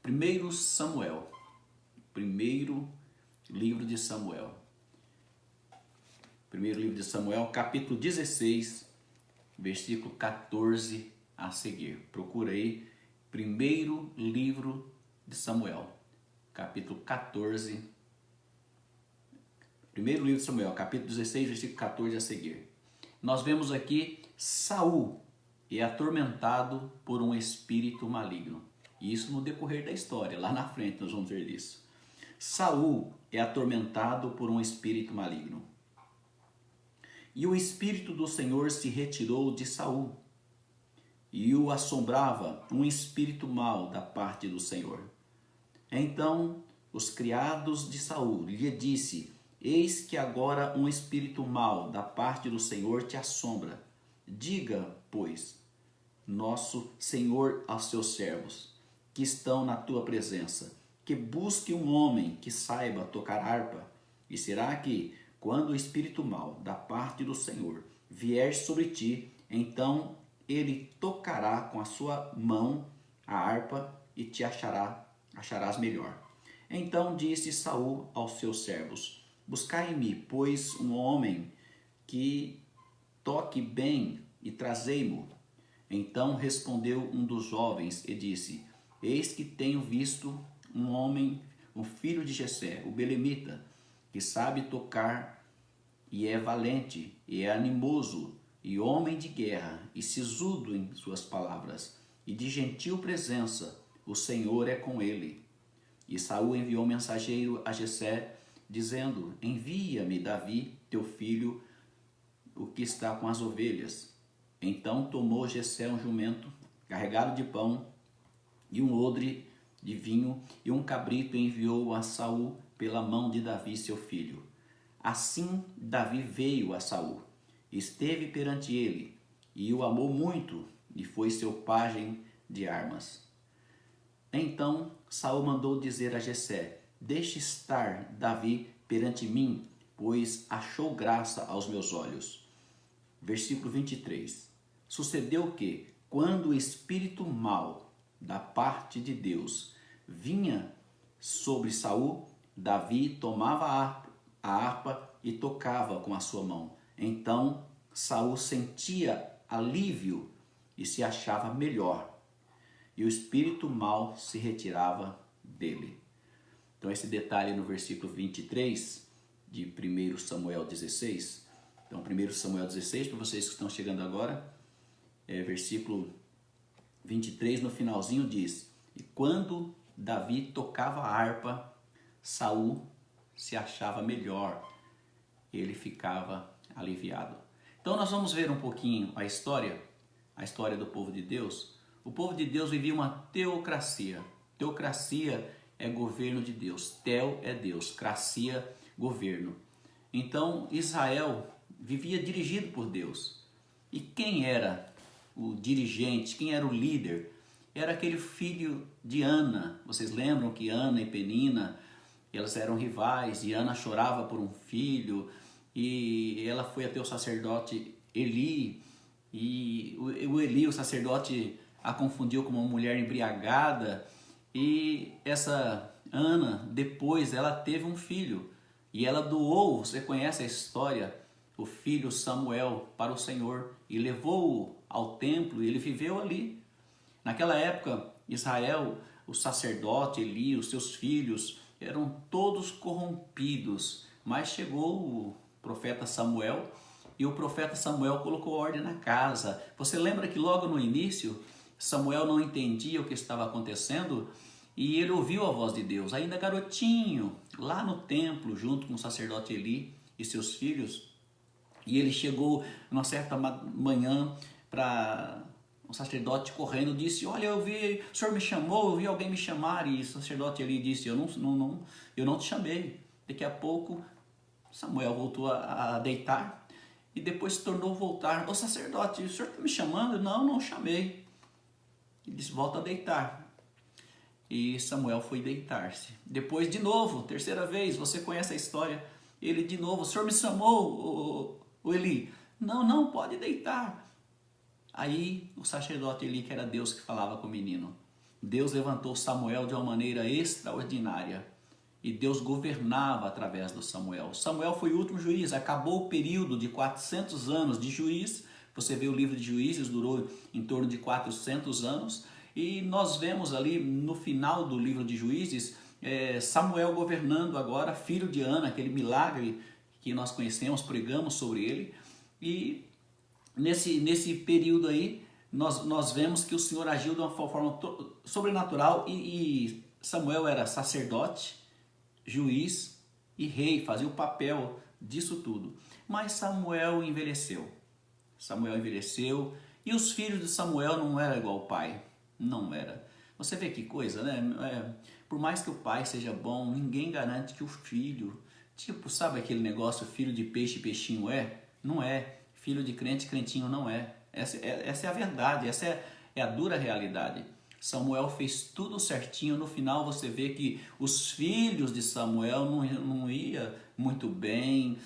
1 Samuel, primeiro livro de Samuel. Primeiro livro de Samuel, capítulo 16, versículo 14 a seguir. Procura aí, primeiro livro de Samuel, capítulo 14. Primeiro livro de Samuel, capítulo 16, versículo 14 a seguir. Nós vemos aqui Saul é atormentado por um espírito maligno. Isso no decorrer da história, lá na frente nós vamos ver isso. Saul é atormentado por um espírito maligno. E o espírito do Senhor se retirou de Saul, e o assombrava um espírito mau da parte do Senhor. Então os criados de Saul lhe disse: eis que agora um espírito mau da parte do Senhor te assombra. Diga, pois, nosso Senhor aos seus servos, que estão na tua presença, que busque um homem que saiba tocar harpa. E será que, quando o espírito mau da parte do Senhor vier sobre ti, então ele tocará com a sua mão a harpa e te acharás melhor. Então disse Saul aos seus servos: buscai-me, pois, um homem que toque bem e trazei-mo. Então respondeu um dos jovens e disse: eis que tenho visto um homem, um filho de Jessé, o belemita, que sabe tocar e é valente e é animoso e homem de guerra e sisudo em suas palavras e de gentil presença. O Senhor é com ele. E Saul enviou mensageiro a Jessé, dizendo: envia-me Davi, teu filho, o que está com as ovelhas. Então tomou Jessé um jumento carregado de pão e um odre de vinho e um cabrito, e enviou a Saul pela mão de Davi, seu filho. Assim Davi veio a Saul, esteve perante ele, e o amou muito, e foi seu pajem de armas. Então Saul mandou dizer a Jessé: deixe estar Davi perante mim, pois achou graça aos meus olhos. Versículo 23. Sucedeu que, quando o espírito mau da parte de Deus vinha sobre Saul, Davi tomava a harpa e tocava com a sua mão. Então Saul sentia alívio e se achava melhor, e o espírito mau se retirava dele. Então esse detalhe no versículo 23 de 1 Samuel 16. Então 1 Samuel 16, para vocês que estão chegando agora, versículo 23 no finalzinho diz: e quando Davi tocava a harpa, Saul se achava melhor, ele ficava aliviado. Então nós vamos ver um pouquinho a história do povo de Deus. O povo de Deus vivia uma teocracia. Teocracia é governo de Deus. Teo é Deus, cracia, governo. Então Israel vivia dirigido por Deus. E quem era o dirigente, quem era o líder? Era aquele filho de Ana. Vocês lembram que Ana e Penina, elas eram rivais, e Ana chorava por um filho, e ela foi até o sacerdote Eli, e o Eli, o sacerdote, a confundiu com uma mulher embriagada, e essa Ana, depois, ela teve um filho, e ela doou, você conhece a história, o filho Samuel para o Senhor, e levou-o ao templo, e ele viveu ali. Naquela época, Israel, o sacerdote Eli, os seus filhos, eram todos corrompidos, mas chegou o profeta Samuel, e o profeta Samuel colocou ordem na casa. Você lembra que logo no início, Samuel não entendia o que estava acontecendo, e ele ouviu a voz de Deus, ainda garotinho, lá no templo, junto com o sacerdote Eli e seus filhos. E ele chegou numa certa manhã para o sacerdote correndo, disse: olha, o senhor me chamou, eu vi alguém me chamar. E o sacerdote Eli disse: eu não te chamei. Daqui a pouco Samuel voltou a deitar e depois tornou a voltar. Ô sacerdote, o senhor está me chamando? Não chamei. Ele disse: volta a deitar. E Samuel foi deitar-se. Depois, de novo, terceira vez, você conhece a história. Ele de novo: o senhor me chamou, o Eli? Não, pode deitar. Aí o sacerdote Eli, que era Deus que falava com o menino, Deus levantou Samuel de uma maneira extraordinária. E Deus governava através do Samuel. Samuel foi o último juiz, acabou o período de 400 anos de juiz. Você vê o livro de Juízes, durou em torno de 400 anos. E nós vemos ali no final do livro de Juízes, Samuel governando agora, filho de Ana, aquele milagre que nós conhecemos, pregamos sobre ele. E nesse período aí, nós vemos que o Senhor agiu de uma forma sobrenatural e Samuel era sacerdote, juiz e rei, fazia o papel disso tudo. Mas Samuel envelheceu. E os filhos de Samuel não eram igual ao pai. Não era. Você vê que coisa, né? Por mais que o pai seja bom, ninguém garante que o filho... Tipo, sabe aquele negócio, filho de peixe, peixinho é? Não é. Filho de crente, crentinho não é. Essa é a verdade, essa é a dura realidade. Samuel fez tudo certinho. No final você vê que os filhos de Samuel não ia muito bem.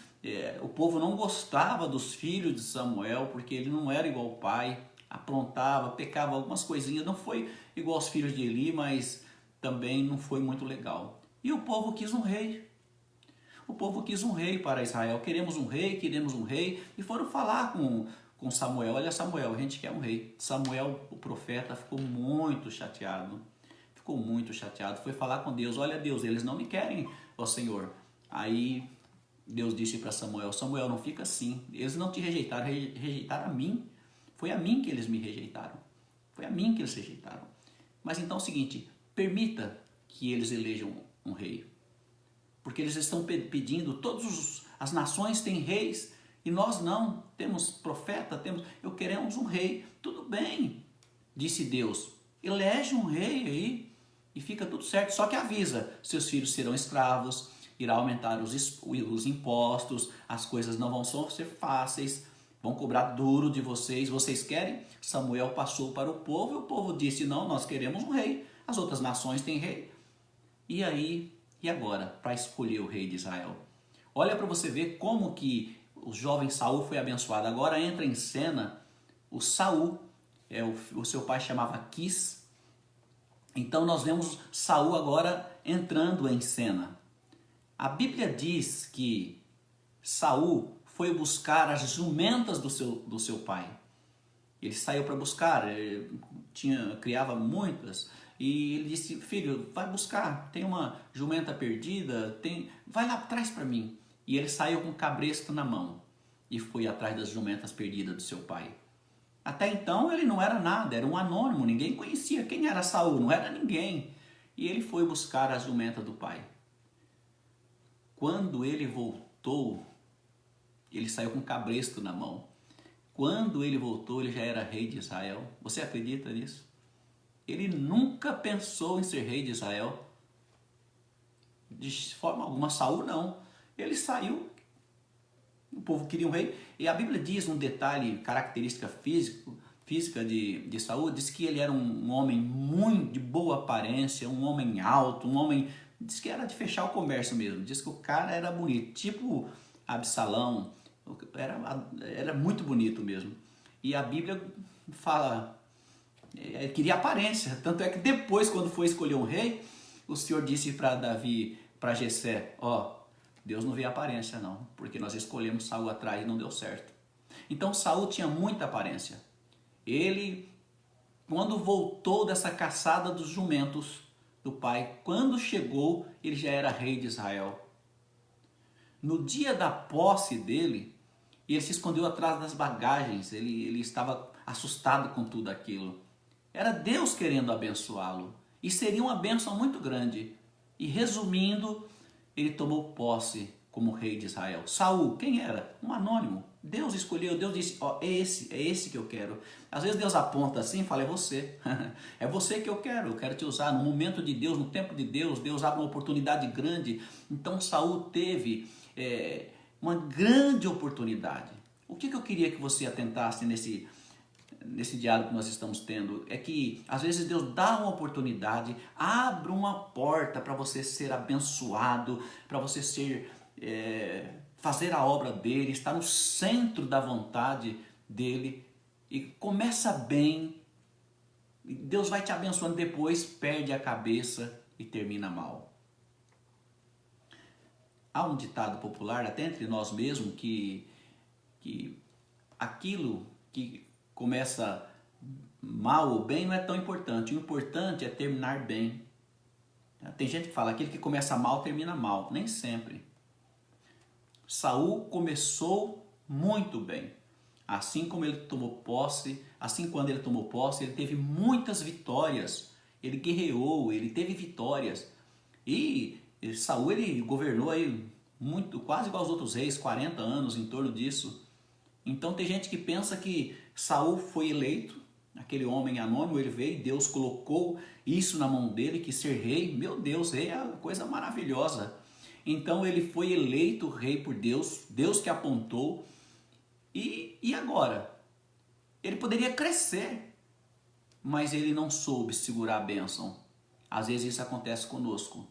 O povo não gostava dos filhos de Samuel porque ele não era igual ao pai. Aprontava, pecava algumas coisinhas. Não foi igual aos filhos de Eli, mas também não foi muito legal. E o povo quis um rei. O povo quis um rei para Israel. Queremos um rei. E foram falar com Samuel. Olha, Samuel, a gente quer um rei. Samuel, o profeta, ficou muito chateado. Foi falar com Deus. Olha, Deus, eles não me querem, ó Senhor. Aí Deus disse para Samuel, Samuel, não fica assim. Eles não te rejeitaram, rejeitaram a mim. Foi a mim que eles me rejeitaram. Mas então é o seguinte, permita que eles elejam um rei. Porque eles estão pedindo, todas as nações têm reis e nós não. Temos profeta, queremos um rei. Tudo bem, disse Deus, elege um rei aí e fica tudo certo. Só que avisa, seus filhos serão escravos, irá aumentar os impostos, as coisas não vão ser fáceis, vão cobrar duro de vocês. Vocês querem? Samuel passou para o povo e o povo disse, não, nós queremos um rei. As outras nações têm rei. E aí, e agora, para escolher o rei de Israel? Olha para você ver como que o jovem Saul foi abençoado. Agora entra em cena o Saul, o seu pai chamava Quis. Então nós vemos Saul agora entrando em cena. A Bíblia diz que Saul foi buscar as jumentas do seu pai. Ele saiu para buscar, criava muitas, e ele disse, filho, vai buscar, tem uma jumenta perdida, vai lá atrás para mim. E ele saiu com um cabresto na mão e foi atrás das jumentas perdidas do seu pai. Até então ele não era nada, era um anônimo, ninguém conhecia quem era Saul, não era ninguém. E ele foi buscar as jumentas do pai. Quando ele voltou, ele saiu com um cabresto na mão. Quando ele voltou, ele já era rei de Israel. Você acredita nisso? Ele nunca pensou em ser rei de Israel. De forma alguma, Saul não. Ele saiu, o povo queria um rei. E a Bíblia diz um detalhe, característica física de Saul, diz que ele era um homem muito de boa aparência, um homem alto, um homem... Diz que era de fechar o comércio mesmo. Diz que o cara era bonito, tipo Absalão. Era muito bonito mesmo. E a Bíblia fala, queria aparência. Tanto é que depois, quando foi escolher um rei, o Senhor disse para Davi, para Jessé, Deus não vê aparência não, porque nós escolhemos Saul atrás e não deu certo. Então Saul tinha muita aparência. Ele, quando voltou dessa caçada dos jumentos do pai, quando chegou, ele já era rei de Israel. No dia da posse dele, ele se escondeu atrás das bagagens, ele estava assustado com tudo aquilo. Era Deus querendo abençoá-lo, e seria uma bênção muito grande. E resumindo, ele tomou posse como rei de Israel. Saul, quem era? Um anônimo. Deus escolheu, Deus disse, é esse que eu quero. Às vezes Deus aponta assim e fala, é você. É você que eu quero te usar. No momento de Deus, no tempo de Deus, Deus abre uma oportunidade grande. Então Saul teve uma grande oportunidade. O que eu queria que você atentasse nesse diálogo que nós estamos tendo é que às vezes Deus dá uma oportunidade, abre uma porta para você ser abençoado, para você fazer a obra dele, estar no centro da vontade dele, e começa bem Deus vai te abençoando, depois perde a cabeça e termina mal. Há um ditado popular, até entre nós mesmos, que aquilo que começa mal ou bem não é tão importante. O importante é terminar bem. Tem gente que fala, aquele que começa mal termina mal. Nem sempre. Saul começou muito bem. Assim como ele tomou posse, assim quando ele tomou posse, ele teve muitas vitórias. Ele guerreou, ele teve vitórias. E Saul, ele governou aí muito, quase igual aos outros reis, 40 anos em torno disso. Então tem gente que pensa que Saul foi eleito, aquele homem anônimo, ele veio, Deus colocou isso na mão dele, que ser rei, meu Deus, rei é uma coisa maravilhosa. Então ele foi eleito rei por Deus, Deus que apontou. E agora? Ele poderia crescer, mas ele não soube segurar a bênção. Às vezes isso acontece conosco.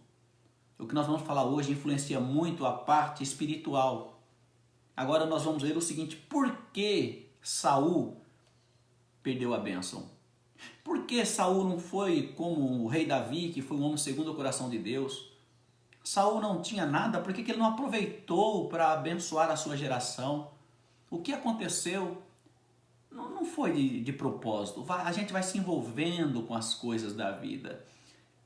O que nós vamos falar hoje influencia muito a parte espiritual. Agora nós vamos ver o seguinte, por que Saul perdeu a bênção? Por que Saul não foi como o rei Davi, que foi um homem segundo o coração de Deus? Saul não tinha nada, por que ele não aproveitou para abençoar a sua geração? O que aconteceu não foi de propósito. A gente vai se envolvendo com as coisas da vida.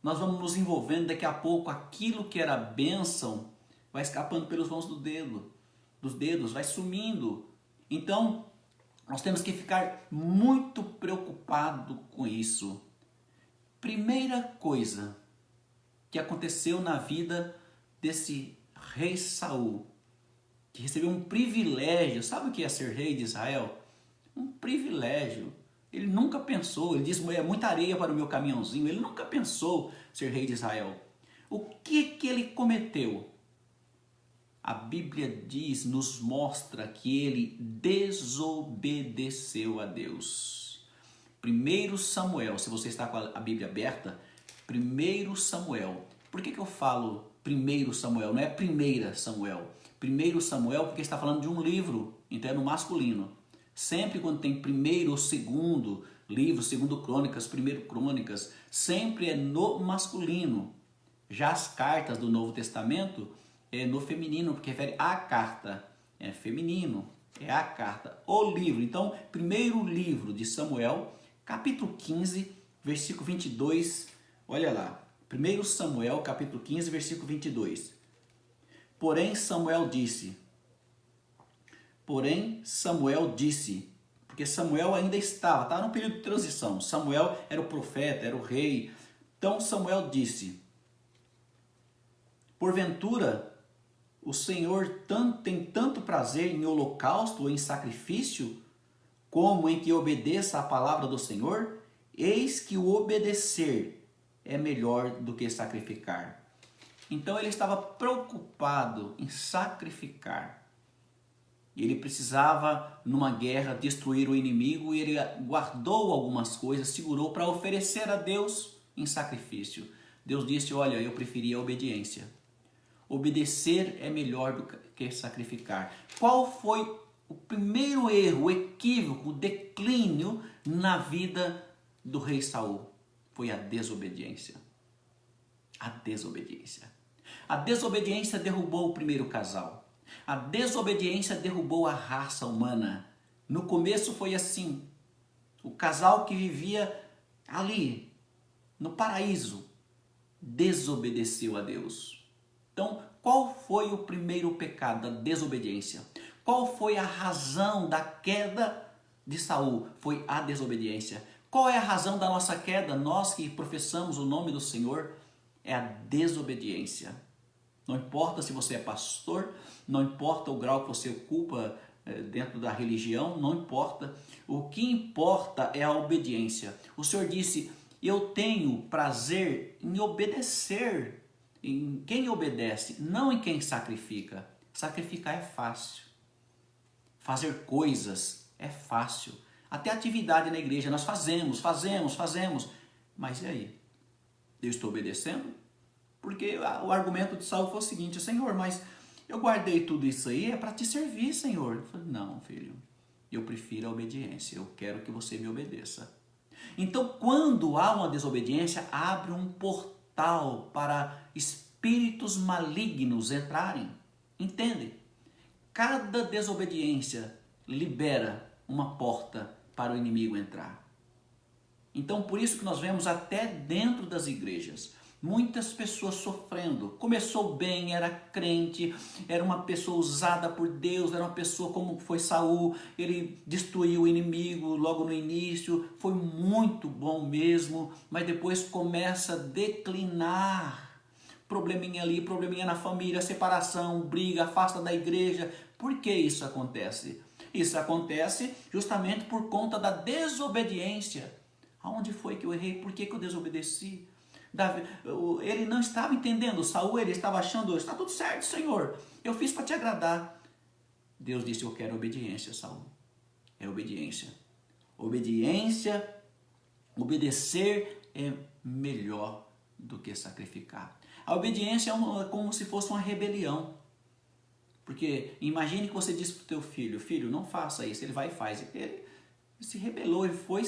Nós vamos nos envolvendo, daqui a pouco aquilo que era bênção vai escapando pelos vãos dos dedos, vai sumindo. Então, nós temos que ficar muito preocupado com isso. Primeira coisa que aconteceu na vida desse rei Saul, que recebeu um privilégio. Sabe o que é ser rei de Israel? Um privilégio. Ele nunca pensou, ele diz, é muita areia para o meu caminhãozinho. Ele nunca pensou ser rei de Israel. O que ele cometeu? A Bíblia diz, nos mostra que ele desobedeceu a Deus. 1 Samuel, se você está com a Bíblia aberta, 1 Samuel. Por que eu falo 1 Samuel? Não é 1 Samuel. 1 Samuel porque está falando de um livro, então é no masculino. Sempre quando tem primeiro ou segundo livro, segundo Crônicas, primeiro Crônicas, sempre é no masculino. Já as cartas do Novo Testamento é no feminino, porque refere à carta. É feminino, é a carta, o livro. Então, primeiro livro de Samuel, capítulo 15, versículo 22. Olha lá. 1 Samuel, capítulo 15, versículo 22. Porém Samuel disse, porque Samuel ainda estava no período de transição. Samuel era o profeta, era o rei. Então Samuel disse, porventura o Senhor tem tanto prazer em holocausto ou em sacrifício, como em que obedeça a palavra do Senhor? Eis que o obedecer é melhor do que sacrificar. Então ele estava preocupado em sacrificar. Ele precisava, numa guerra, destruir o inimigo e ele guardou algumas coisas, segurou para oferecer a Deus em sacrifício. Deus disse, olha, eu preferia a obediência. Obedecer é melhor do que sacrificar. Qual foi o primeiro erro, o equívoco, o declínio na vida do rei Saul? Foi a desobediência. A desobediência. A desobediência derrubou o primeiro casal. A desobediência derrubou a raça humana. No começo foi assim. O casal que vivia ali, no paraíso, desobedeceu a Deus. Então, qual foi o primeiro pecado da desobediência? Qual foi a razão da queda de Saul? Foi a desobediência. Qual é a razão da nossa queda? Nós que professamos o nome do Senhor, é a desobediência. Não importa se você é pastor, não importa o grau que você ocupa dentro da religião, não importa. O que importa é a obediência. O Senhor disse, eu tenho prazer em obedecer. Em quem obedece, não em quem sacrifica. Sacrificar é fácil. Fazer coisas é fácil. Até atividade na igreja nós fazemos. Mas e aí? Eu estou obedecendo? Porque o argumento de Saul foi o seguinte, Senhor, mas eu guardei tudo isso aí, é para te servir, Senhor. Eu falei, não, filho, eu prefiro a obediência, eu quero que você me obedeça. Então, quando há uma desobediência, abre um portal para espíritos malignos entrarem. Entende? Cada desobediência libera uma porta para o inimigo entrar. Então, por isso que nós vemos até dentro das igrejas, muitas pessoas sofrendo. Começou bem, era crente, era uma pessoa usada por Deus, era uma pessoa como foi Saul, ele destruiu o inimigo logo no início, foi muito bom mesmo, mas depois começa a declinar. Probleminha ali, probleminha na família, separação, briga, afasta da igreja. Por que isso acontece? Isso acontece justamente por conta da desobediência. Aonde foi que eu errei? Por que eu desobedeci? Davi, ele não estava entendendo. Saul, ele estava achando, está tudo certo, Senhor. Eu fiz para te agradar. Deus disse, eu quero obediência, Saul. É obediência. Obediência, obedecer é melhor do que sacrificar. A obediência é como se fosse uma rebelião. Porque imagine que você disse para o teu filho, filho, não faça isso. Ele vai e faz. Ele se rebelou, ele foi,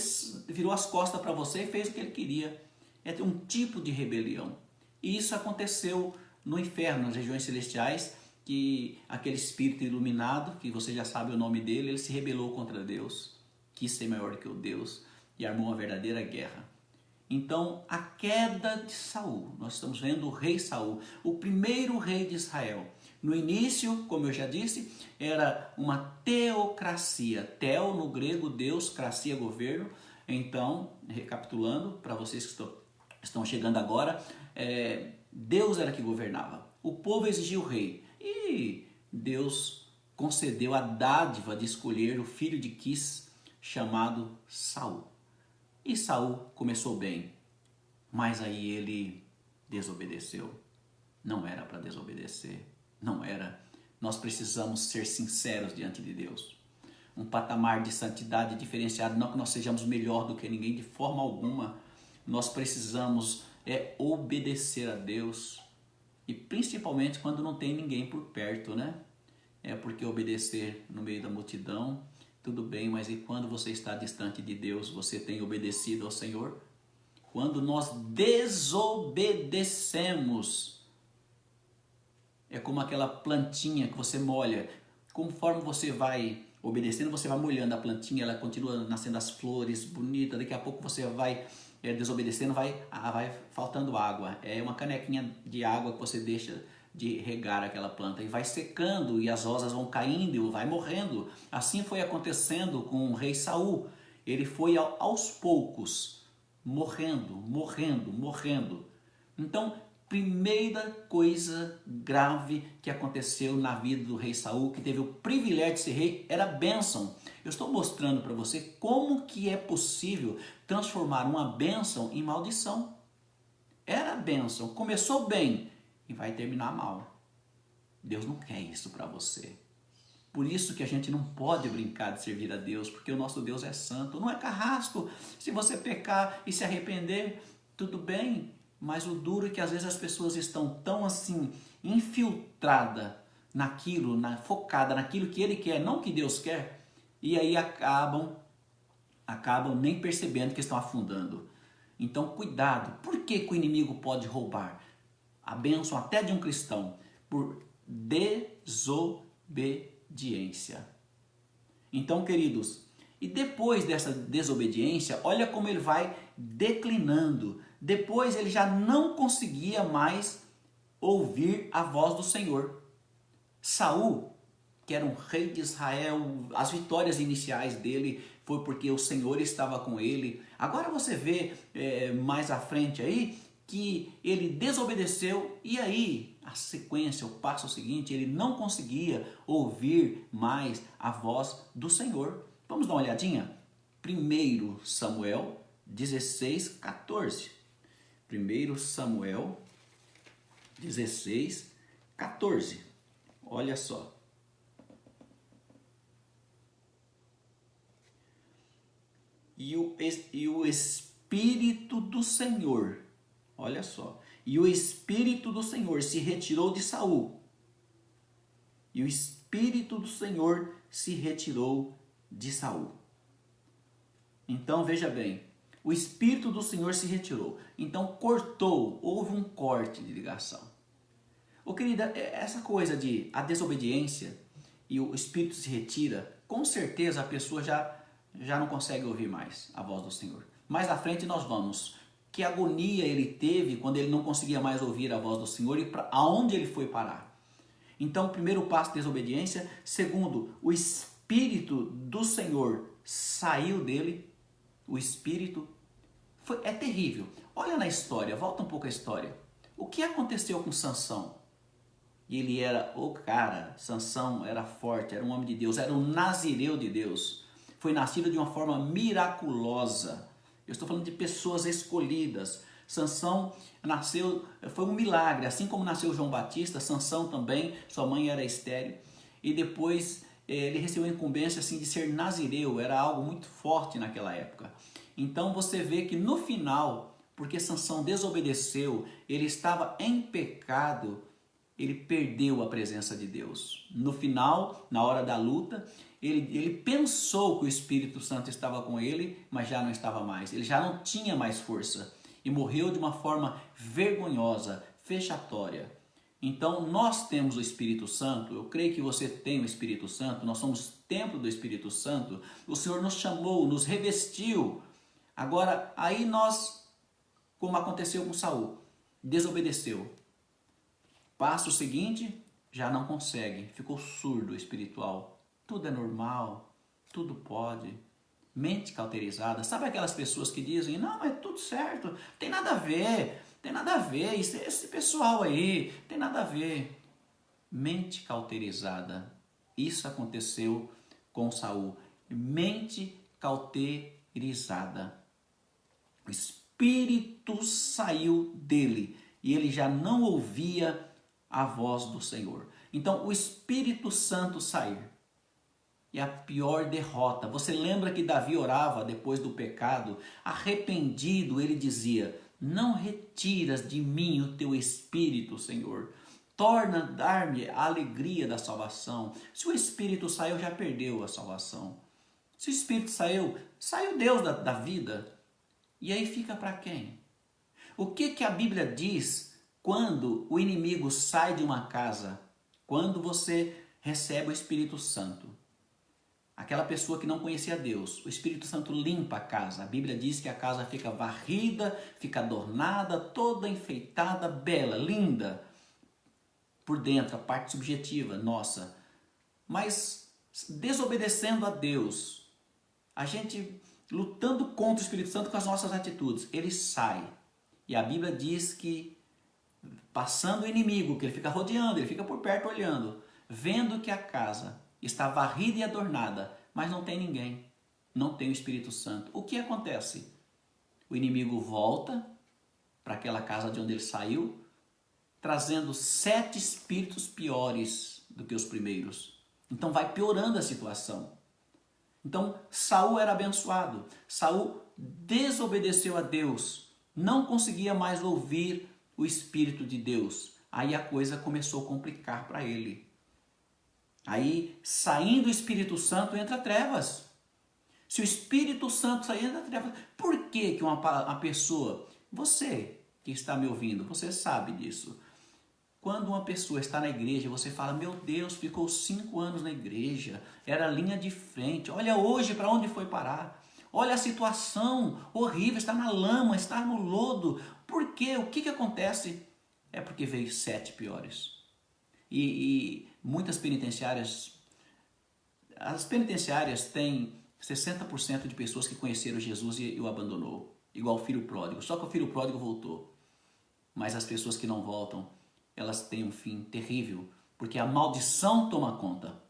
virou as costas para você e fez o que ele queria. É um tipo de rebelião. E isso aconteceu no inferno, nas regiões celestiais, que aquele espírito iluminado, que você já sabe o nome dele, ele se rebelou contra Deus, quis ser maior do que o Deus e armou uma verdadeira guerra. Então, a queda de Saul, nós estamos vendo o rei Saul, o primeiro rei de Israel. No início, como eu já disse, era uma teocracia. Teo no grego, Deus, cracia, governo. Então, recapitulando, para vocês que estão chegando agora, Deus era que governava. O povo exigia o rei. E Deus concedeu a dádiva de escolher o filho de Quis, chamado Saul. E Saul começou bem, mas aí ele desobedeceu. Não era para desobedecer, não era. Nós precisamos ser sinceros diante de Deus. Um patamar de santidade diferenciado, não que nós sejamos melhor do que ninguém de forma alguma. Nós precisamos obedecer a Deus, e principalmente quando não tem ninguém por perto, né? Porque obedecer no meio da multidão, tudo bem, mas e quando você está distante de Deus, você tem obedecido ao Senhor? Quando nós desobedecemos, é como aquela plantinha que você molha. Conforme você vai obedecendo, você vai molhando a plantinha, ela continua nascendo as flores bonitas, daqui a pouco você vai desobedecendo, vai faltando água. É uma canequinha de água que você deixa de regar aquela planta e vai secando e as rosas vão caindo e vai morrendo. Assim foi acontecendo com o rei Saul. Ele foi aos poucos morrendo. Então, primeira coisa grave que aconteceu na vida do rei Saul, que teve o privilégio de ser rei, era a bênção. Eu estou mostrando para você como que é possível transformar uma bênção em maldição. Era a bênção, começou bem e vai terminar mal. Deus não quer isso para você. Por isso que a gente não pode brincar de servir a Deus, porque o nosso Deus é santo, não é carrasco. Se você pecar e se arrepender, tudo bem, mas o duro é que às vezes as pessoas estão tão assim, infiltradas naquilo, focada naquilo que Ele quer, não que Deus quer, e aí acabam nem percebendo que estão afundando. Então cuidado, por que o inimigo pode roubar a bênção até de um cristão? Por desobediência. Então, queridos, e depois dessa desobediência, olha como ele vai declinando. Depois ele já não conseguia mais ouvir a voz do Senhor. Saul, que era um rei de Israel, as vitórias iniciais dele foi porque o Senhor estava com ele. Agora você vê mais à frente aí que ele desobedeceu e aí a sequência, o passo seguinte, ele não conseguia ouvir mais a voz do Senhor. Vamos dar uma olhadinha? 1 Samuel 16, 14. 1 Samuel 16, 14. Olha só. E o Espírito do Senhor, olha só, e o Espírito do Senhor se retirou de Saul. E o Espírito do Senhor se retirou de Saul. Então veja bem, O Espírito do Senhor se retirou. Então cortou, houve um corte de ligação. Ô querida, essa coisa de a desobediência e o Espírito se retira, com certeza a pessoa já não consegue ouvir mais a voz do Senhor. Mais à frente nós vamos. Que agonia ele teve quando ele não conseguia mais ouvir a voz do Senhor e aonde ele foi parar. Então, primeiro passo, desobediência. Segundo, o Espírito do Senhor saiu dele. O Espírito é terrível. Olha na história, volta um pouco a história. O que aconteceu com Sansão? E ele era o cara, Sansão era forte, era um homem de Deus, era um nazireu de Deus. Foi nascido de uma forma miraculosa. Eu estou falando de pessoas escolhidas. Sansão nasceu, foi um milagre, assim como nasceu João Batista, Sansão também, sua mãe era estéril. E depois ele recebeu a incumbência assim, de ser nazireu, era algo muito forte naquela época. Então você vê que no final, porque Sansão desobedeceu, ele estava em pecado, ele perdeu a presença de Deus. No final, na hora da luta, ele pensou que o Espírito Santo estava com ele, mas já não estava mais. Ele já não tinha mais força e morreu de uma forma vergonhosa, vexatória. Então nós temos o Espírito Santo, eu creio que você tem o Espírito Santo, nós somos templo do Espírito Santo, o Senhor nos chamou, nos revestiu. Agora, aí nós, como aconteceu com Saul, desobedeceu. Passo seguinte, já não consegue, ficou surdo espiritual. Tudo é normal, tudo pode. Mente cauterizada. Sabe aquelas pessoas que dizem, não, é tudo certo, tem nada a ver, esse pessoal aí, tem nada a ver. Mente cauterizada. Isso aconteceu com Saul. Mente cauterizada. O Espírito saiu dele e ele já não ouvia a voz do Senhor. Então o Espírito Santo saiu. E a pior derrota. Você lembra que Davi orava depois do pecado? Arrependido, ele dizia, não retiras de mim o teu Espírito, Senhor. Torna dar-me a alegria da salvação. Se o Espírito saiu, já perdeu a salvação. Se o Espírito saiu, saiu Deus da vida. E aí fica para quem? O que a Bíblia diz quando o inimigo sai de uma casa? Quando você recebe o Espírito Santo. Aquela pessoa que não conhecia Deus, o Espírito Santo limpa a casa. A Bíblia diz que a casa fica varrida, fica adornada, toda enfeitada, bela, linda. Por dentro, a parte subjetiva, nossa. Mas desobedecendo a Deus, a gente lutando contra o Espírito Santo com as nossas atitudes, ele sai. E a Bíblia diz que, passando o inimigo, que ele fica rodeando, ele fica por perto olhando, vendo que a casa está varrida e adornada, mas não tem ninguém, não tem o Espírito Santo. O que acontece? O inimigo volta para aquela casa de onde ele saiu, trazendo 7 espíritos piores do que os primeiros. Então vai piorando a situação. Então Saul era abençoado, Saul desobedeceu a Deus, não conseguia mais ouvir o Espírito de Deus. Aí a coisa começou a complicar para ele. Aí, saindo o Espírito Santo, entra trevas. Se o Espírito Santo sair, entra trevas. Por que uma pessoa, você que está me ouvindo, você sabe disso. Quando uma pessoa está na igreja, você fala, meu Deus, ficou 5 anos na igreja, era linha de frente, olha hoje para onde foi parar. Olha a situação horrível, está na lama, está no lodo. Por quê? O que acontece? É porque veio 7 piores. E muitas penitenciárias, as penitenciárias têm 60% de pessoas que conheceram Jesus e o abandonou, igual o filho pródigo, só que o filho pródigo voltou. Mas as pessoas que não voltam, elas têm um fim terrível, porque a maldição toma conta.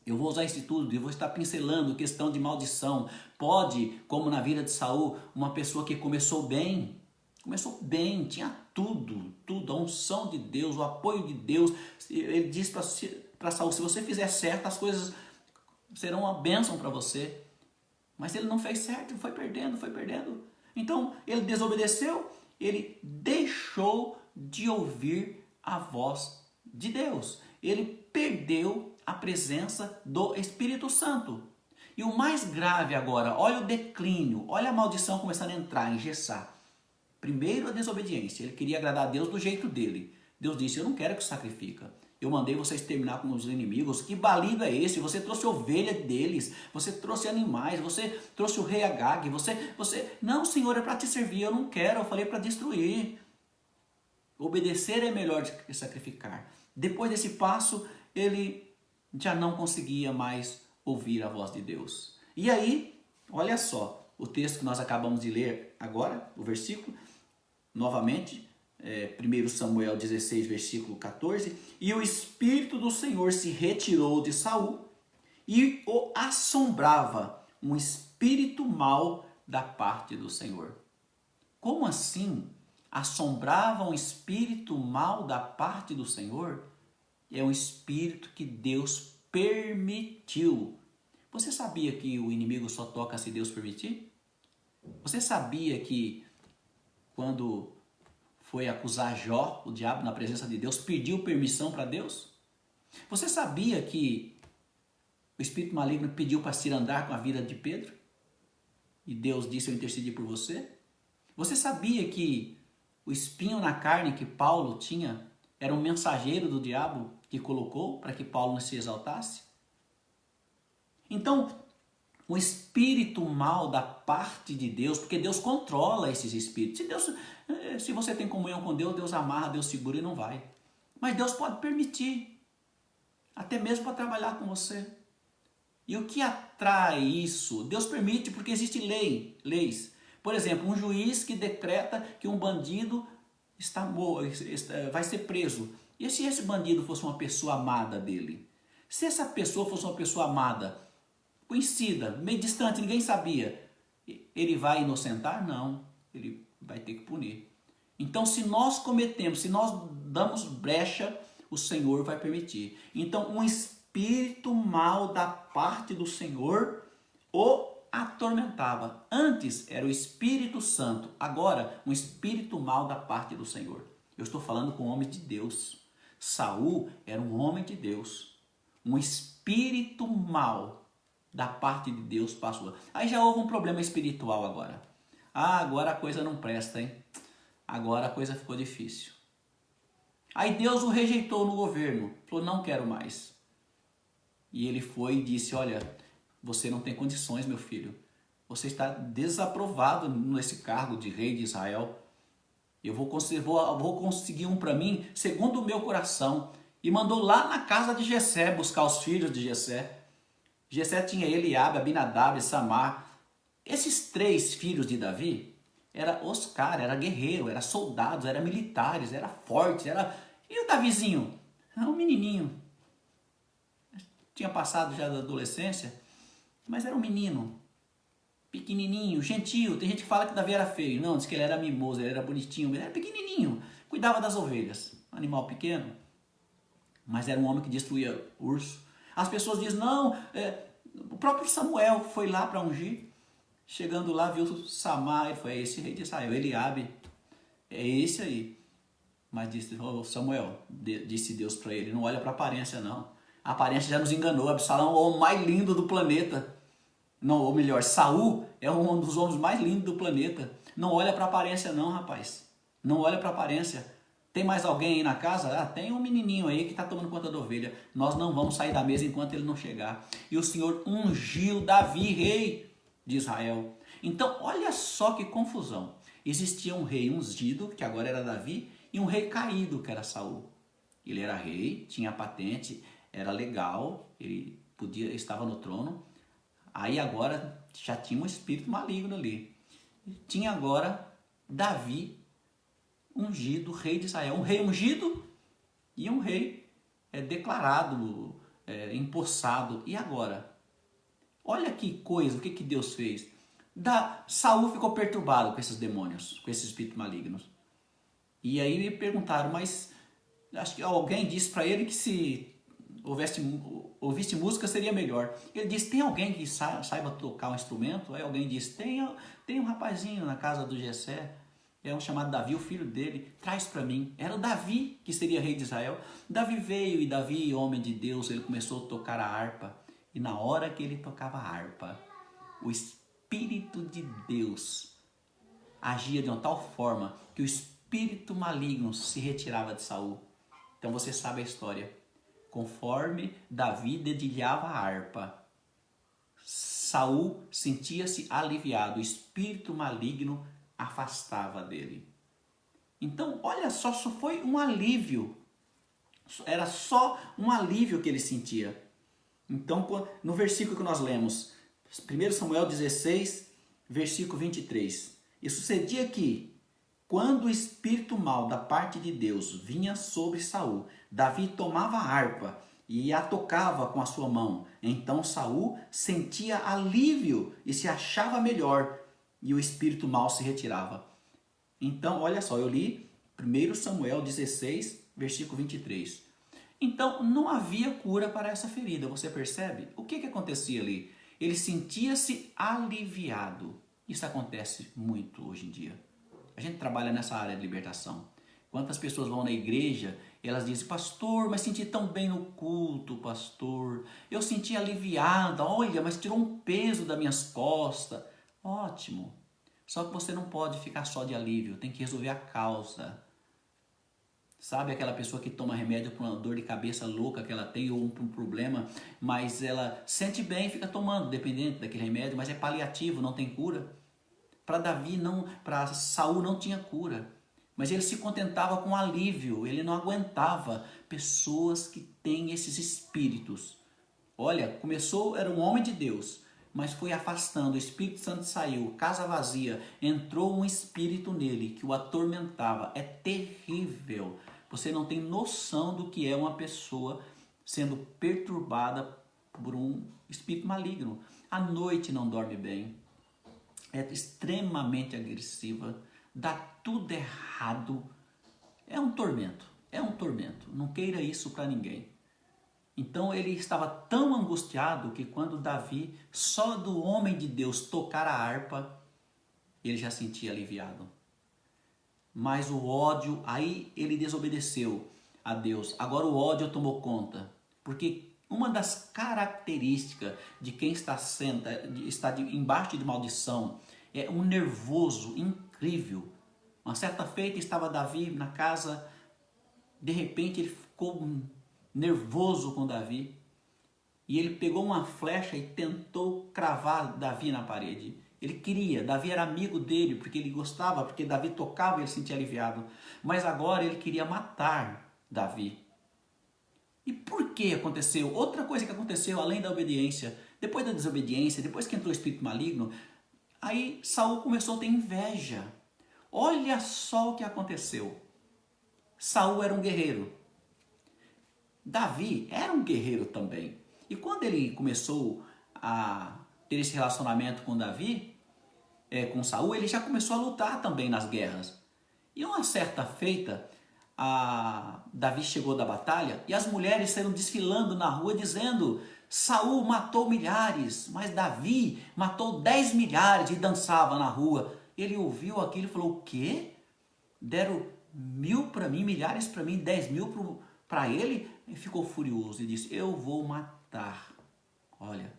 Eu vou usar isso tudo, eu vou estar pincelando questão de maldição. Pode, como na vida de Saul, uma pessoa que começou bem, tinha tudo, a unção de Deus, o apoio de Deus. Ele disse para Saul, se você fizer certo, as coisas serão uma bênção para você. Mas ele não fez certo, foi perdendo. Então, ele desobedeceu, ele deixou de ouvir a voz de Deus. Ele perdeu a presença do Espírito Santo. E o mais grave agora, olha o declínio, olha a maldição começando a entrar, engessar. Primeiro a desobediência, ele queria agradar a Deus do jeito dele. Deus disse, eu não quero que você sacrifica. Eu mandei vocês terminar com os inimigos. Que balido é esse? Você trouxe ovelha deles, você trouxe animais, você trouxe o rei Agag, você... Não, Senhor, é para te servir, eu não quero, eu falei para destruir. Obedecer é melhor do que sacrificar. Depois desse passo, ele já não conseguia mais ouvir a voz de Deus. E aí, olha só, o texto que nós acabamos de ler agora, o versículo, novamente, 1 Samuel 16, versículo 14, e o Espírito do Senhor se retirou de Saul e o assombrava um espírito mau da parte do Senhor. Como assim? Assombrava um espírito mau da parte do Senhor? É um espírito que Deus permitiu. Você sabia que o inimigo só toca se Deus permitir? Você sabia que quando foi acusar Jó, o diabo na presença de Deus, pediu permissão para Deus? Você sabia que o espírito maligno pediu para se andar com a vida de Pedro? E Deus disse, eu intercedi por você? Você sabia que o espinho na carne que Paulo tinha era um mensageiro do diabo que colocou para que Paulo não se exaltasse? Então, o espírito mal da parte de Deus, porque Deus controla esses espíritos. Se você tem comunhão com Deus, Deus amarra, Deus segura e não vai. Mas Deus pode permitir, até mesmo para trabalhar com você. E o que atrai isso? Deus permite porque existe leis. Por exemplo, um juiz que decreta que um bandido vai ser preso. E se esse bandido fosse uma pessoa amada dele? Se essa pessoa fosse uma pessoa amada, conhecida, meio distante, ninguém sabia, ele vai inocentar? Não, ele vai ter que punir. Então, se nós cometemos, se nós damos brecha, o Senhor vai permitir. Então, um espírito mau da parte do Senhor o atormentava. Antes era o Espírito Santo, agora um espírito mau da parte do Senhor. Eu estou falando com um homem de Deus. Saul era um homem de Deus. Um espírito mau da parte de Deus passou. Aí já houve um problema espiritual agora. Agora a coisa não presta, hein? Agora a coisa ficou difícil. Aí Deus o rejeitou no governo. Falou, não quero mais. E ele foi e disse, olha, você não tem condições, meu filho. Você está desaprovado nesse cargo de rei de Israel. Eu vou conseguir um para mim, segundo o meu coração. E mandou lá na casa de Jessé buscar os filhos de Jessé. Jessé tinha Eliabe, Abinadab e Samar. Esses 3 filhos de Davi, era guerreiro, era soldados, era militares, era forte, E o Davizinho? Era um menininho. Tinha passado já da adolescência, mas era um menino. Pequenininho, gentil. Tem gente que fala que Davi era feio. Não, diz que ele era mimoso, ele era bonitinho, ele era pequenininho. Cuidava das ovelhas. Animal pequeno. Mas era um homem que destruía urso. As pessoas dizem, não, o próprio Samuel foi lá para ungir. Chegando lá, viu Samar, ele foi esse rei de Israel, Eliabe, é esse aí. Mas disse, Samuel, disse Deus para ele, não olha para a aparência não. A aparência já nos enganou, Absalão é o homem mais lindo do planeta. Não, ou melhor, Saul é um dos homens mais lindos do planeta. Não olha para a aparência não, rapaz. Não olha para a aparência. Tem mais alguém aí na casa? Tem um menininho aí que está tomando conta da ovelha. Nós não vamos sair da mesa enquanto ele não chegar. E o Senhor ungiu Davi, rei de Israel. Então, olha só que confusão. Existia um rei ungido, que agora era Davi, e um rei caído, que era Saul. Ele era rei, tinha patente, era legal, ele estava no trono. Aí agora já tinha um espírito maligno ali. Tinha agora Davi ungido, rei de Israel. Um rei ungido e um rei declarado, empossado. E agora? Olha que coisa, o que Deus fez. Saul ficou perturbado com esses demônios, com esses espíritos malignos. E aí me perguntaram, mas acho que alguém disse para ele que se ouvisse música seria melhor. Ele disse, tem alguém que saiba tocar um instrumento? Aí alguém disse, tem um rapazinho na casa do Jessé, é um chamado Davi, o filho dele, traz para mim. Era o Davi que seria rei de Israel. Davi veio e Davi, homem de Deus, ele começou a tocar a harpa. E na hora que ele tocava a harpa, o Espírito de Deus agia de uma tal forma que o espírito maligno se retirava de Saul. Então você sabe a história. Conforme Davi dedilhava a harpa, Saul sentia-se aliviado, o espírito maligno afastava dele. Então, olha só foi um alívio. Era só um alívio que ele sentia. Então, no versículo que nós lemos, 1 Samuel 16, versículo 23. E sucedia que, quando o espírito mau da parte de Deus vinha sobre Saul, Davi tomava a harpa e a tocava com a sua mão. Então Saul sentia alívio e se achava melhor, e o espírito mau se retirava. Então, olha só, eu li 1 Samuel 16, versículo 23. Então, não havia cura para essa ferida, você percebe? O que acontecia ali? Ele sentia-se aliviado. Isso acontece muito hoje em dia. A gente trabalha nessa área de libertação. Quantas pessoas vão na igreja e elas dizem, pastor, mas senti tão bem no culto, pastor. Eu senti aliviada, olha, mas tirou um peso das minhas costas. Ótimo. Só que você não pode ficar só de alívio, tem que resolver a causa. Sabe aquela pessoa que toma remédio para uma dor de cabeça louca que ela tem ou para um problema, mas ela sente bem e fica tomando, dependendo daquele remédio, mas é paliativo, não tem cura. Para Davi, para Saul não tinha cura, mas ele se contentava com alívio, ele não aguentava pessoas que têm esses espíritos. Olha, começou, era um homem de Deus, mas foi afastando, o Espírito Santo saiu, casa vazia, entrou um espírito nele que o atormentava. É terrível. Você não tem noção do que é uma pessoa sendo perturbada por um espírito maligno. À noite não dorme bem, é extremamente agressiva, dá tudo errado. É um tormento, não queira isso para ninguém. Então ele estava tão angustiado que quando Davi, só do homem de Deus tocar a harpa, ele já sentia aliviado. Mas o ódio, aí ele desobedeceu a Deus. Agora o ódio tomou conta. Porque uma das características de quem está embaixo de maldição é um nervoso incrível. Uma certa feita estava Davi na casa, de repente ele ficou nervoso com Davi, e ele pegou uma flecha e tentou cravar Davi na parede. Ele queria, Davi era amigo dele, porque ele gostava, porque Davi tocava e ele se sentia aliviado. Mas agora ele queria matar Davi. E por que aconteceu? Outra coisa que aconteceu, além da obediência, depois da desobediência, depois que entrou o espírito maligno, aí Saul começou a ter inveja. Olha só o que aconteceu. Saul era um guerreiro. Davi era um guerreiro também. E quando ele começou a ter esse relacionamento com Davi, com Saul, ele já começou a lutar também nas guerras. E uma certa feita, Davi chegou da batalha e as mulheres saíram desfilando na rua dizendo: Saul matou milhares, mas Davi matou 10 milhares, e dançava na rua. Ele ouviu aquilo e falou: o quê? Deram 1000 para mim, milhares para mim, 10.000 para ele? Ele ficou furioso e disse: eu vou matar. Olha,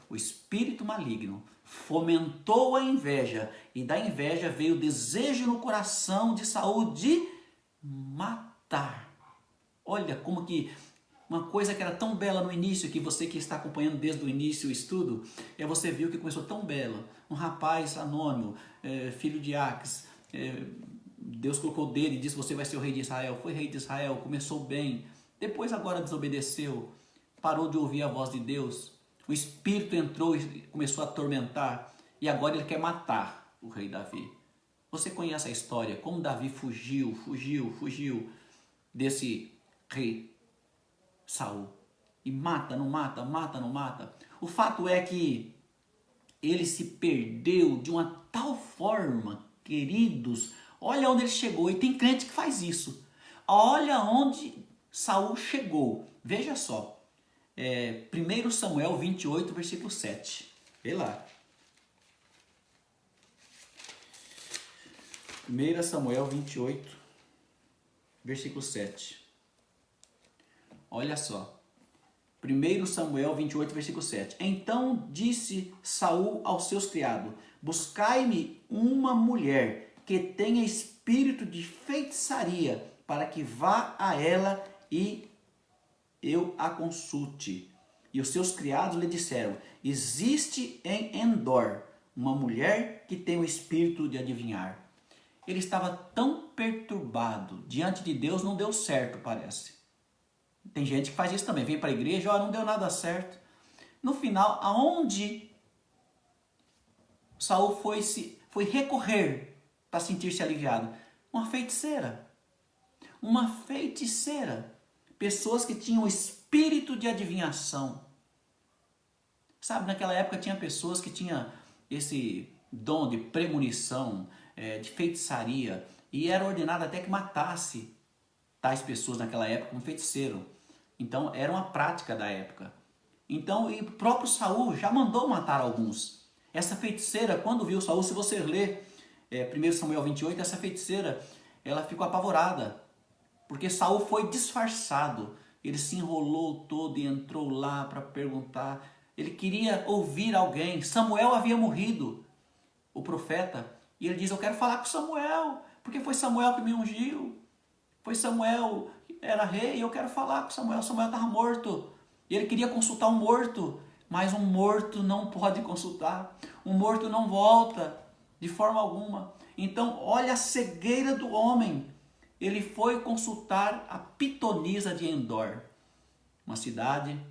o espírito maligno fomentou a inveja, e da inveja veio o desejo no coração de Saul de matar. Olha como que uma coisa que era tão bela no início, que você que está acompanhando desde o início o estudo, você viu que começou tão bela. Um rapaz anônimo, filho de Aques, Deus colocou o dedo e disse: você vai ser o rei de Israel. Foi rei de Israel, começou bem. Depois agora desobedeceu, parou de ouvir a voz de Deus. O espírito entrou e começou a atormentar. E agora ele quer matar o rei Davi. Você conhece a história, como Davi fugiu desse rei Saul. E mata, não mata, mata, não mata. O fato é que ele se perdeu de uma tal forma, queridos. Olha onde ele chegou, e tem crente que faz isso. Olha onde Saul chegou. Veja só, 1 Samuel 28, versículo 7. Vê lá. 1 Samuel 28, versículo 7. Olha só. 1 Samuel 28, versículo 7. Então disse Saul aos seus criados: buscai-me uma mulher que tenha espírito de feitiçaria, para que vá a ela e eu a consulte. E os seus criados lhe disseram: existe em Endor uma mulher que tem o espírito de adivinhar. Ele estava tão perturbado, diante de Deus não deu certo, parece. Tem gente que faz isso também, vem para a igreja, não deu nada certo. No final, aonde Saul foi recorrer para sentir-se aliviado? Uma feiticeira. Uma feiticeira. Pessoas que tinham espírito de adivinhação. Sabe, naquela época tinha pessoas que tinham esse dom de premonição, de feitiçaria, e era ordenado até que matasse tais pessoas naquela época, um feiticeiro. Então era uma prática da época. Então e o próprio Saul já mandou matar alguns. Essa feiticeira, quando viu Saul, se você ler 1 Samuel 28, essa feiticeira, ela ficou apavorada, porque Saul foi disfarçado. Ele se enrolou todo e entrou lá para perguntar. Ele queria ouvir alguém. Samuel havia morrido, o profeta, e ele diz: eu quero falar com Samuel, porque foi Samuel que me ungiu. Foi Samuel que era rei e eu quero falar com Samuel. Samuel estava morto. E ele queria consultar um morto, mas um morto não pode consultar. Um morto não volta de forma alguma. Então, olha a cegueira do homem. Ele foi consultar a pitonisa de Endor, uma cidade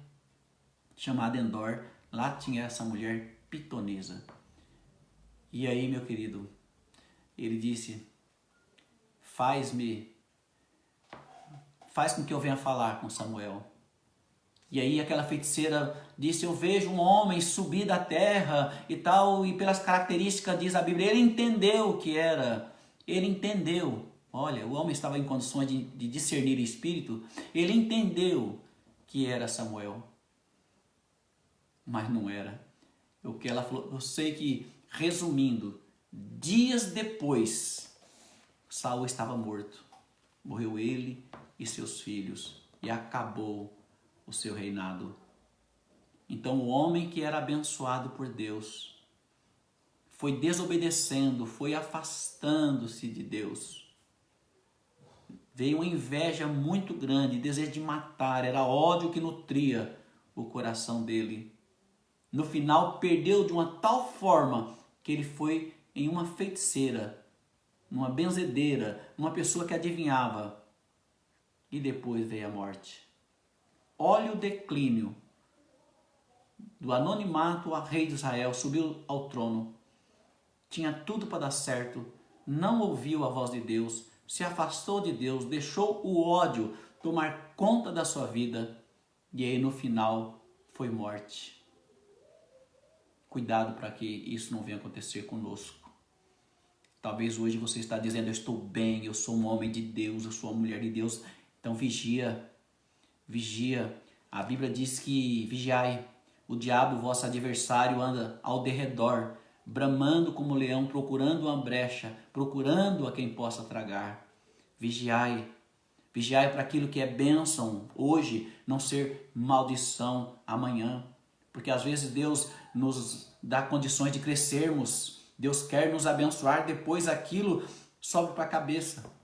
chamada Endor. Lá tinha essa mulher pitonisa. E aí, meu querido, ele disse: faz com que eu venha falar com Samuel. E aí aquela feiticeira disse: eu vejo um homem subir da terra e tal, e pelas características, diz a Bíblia, ele entendeu o que era. Ele entendeu. Olha, o homem estava em condições de discernir o espírito. Ele entendeu que era Samuel. Mas não era. O que ela falou, eu sei que, resumindo, dias depois, Saul estava morto. Morreu ele e seus filhos, e acabou o seu reinado. Então o homem que era abençoado por Deus foi desobedecendo, foi afastando-se de Deus. Veio uma inveja muito grande, desejo de matar, era ódio que nutria o coração dele. No final perdeu de uma tal forma que ele foi em uma feiticeira, numa benzedeira, uma pessoa que adivinhava. E depois veio a morte. Olha o declínio. Do anonimato a rei de Israel, subiu ao trono. Tinha tudo para dar certo. Não ouviu a voz de Deus. Se afastou de Deus. Deixou o ódio tomar conta da sua vida. E aí no final foi morte. Cuidado para que isso não venha acontecer conosco. Talvez hoje você está dizendo: eu estou bem, eu sou um homem de Deus, eu sou uma mulher de Deus. Então vigia, vigia. A Bíblia diz que vigiai. O diabo, vosso adversário, anda ao derredor, bramando como leão, procurando uma brecha, procurando a quem possa tragar. Vigiai. Vigiai para aquilo que é bênção hoje não ser maldição amanhã. Porque às vezes Deus nos dá condições de crescermos. Deus quer nos abençoar, depois aquilo sobe para a cabeça.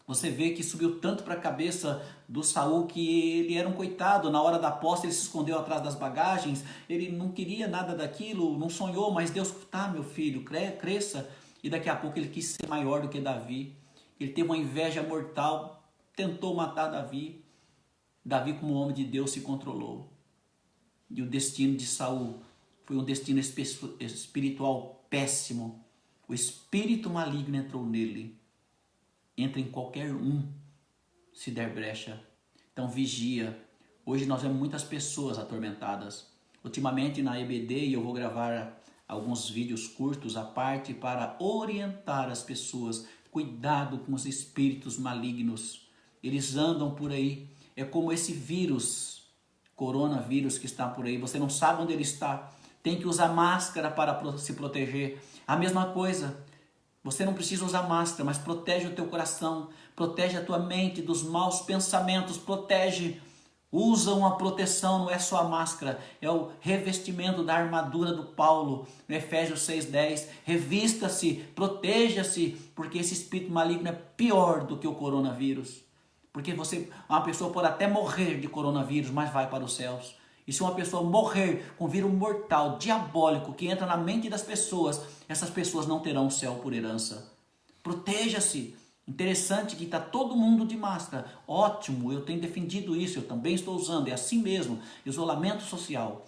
Você vê que subiu tanto para a cabeça do Saul que ele era um coitado. Na hora da aposta ele se escondeu atrás das bagagens. Ele não queria nada daquilo, não sonhou, mas Deus, tá, meu filho, cresça. E daqui a pouco ele quis ser maior do que Davi. Ele teve uma inveja mortal, tentou matar Davi. Davi, como homem de Deus, se controlou. E o destino de Saul foi um destino espiritual péssimo. O espírito maligno entrou nele. Entra em qualquer um, se der brecha. Então vigia. Hoje nós vemos muitas pessoas atormentadas. Ultimamente na EBD, e eu vou gravar alguns vídeos curtos à parte para orientar as pessoas. Cuidado com os espíritos malignos. Eles andam por aí. É como esse vírus, coronavírus que está por aí. Você não sabe onde ele está. Tem que usar máscara para se proteger. A mesma coisa. Você não precisa usar máscara, mas protege o teu coração, protege a tua mente dos maus pensamentos, protege Usa uma proteção, não é só a máscara, é o revestimento da armadura do Paulo, no Efésios 6,10. Revista-se, proteja-se, porque esse espírito maligno é pior do que o coronavírus. Porque uma pessoa pode até morrer de coronavírus, mas vai para os céus. E se uma pessoa morrer com vírus mortal, diabólico, que entra na mente das pessoas, essas pessoas não terão o céu por herança. Proteja-se. Interessante que está todo mundo de máscara. Ótimo, eu tenho defendido isso, eu também estou usando. É assim mesmo, isolamento social.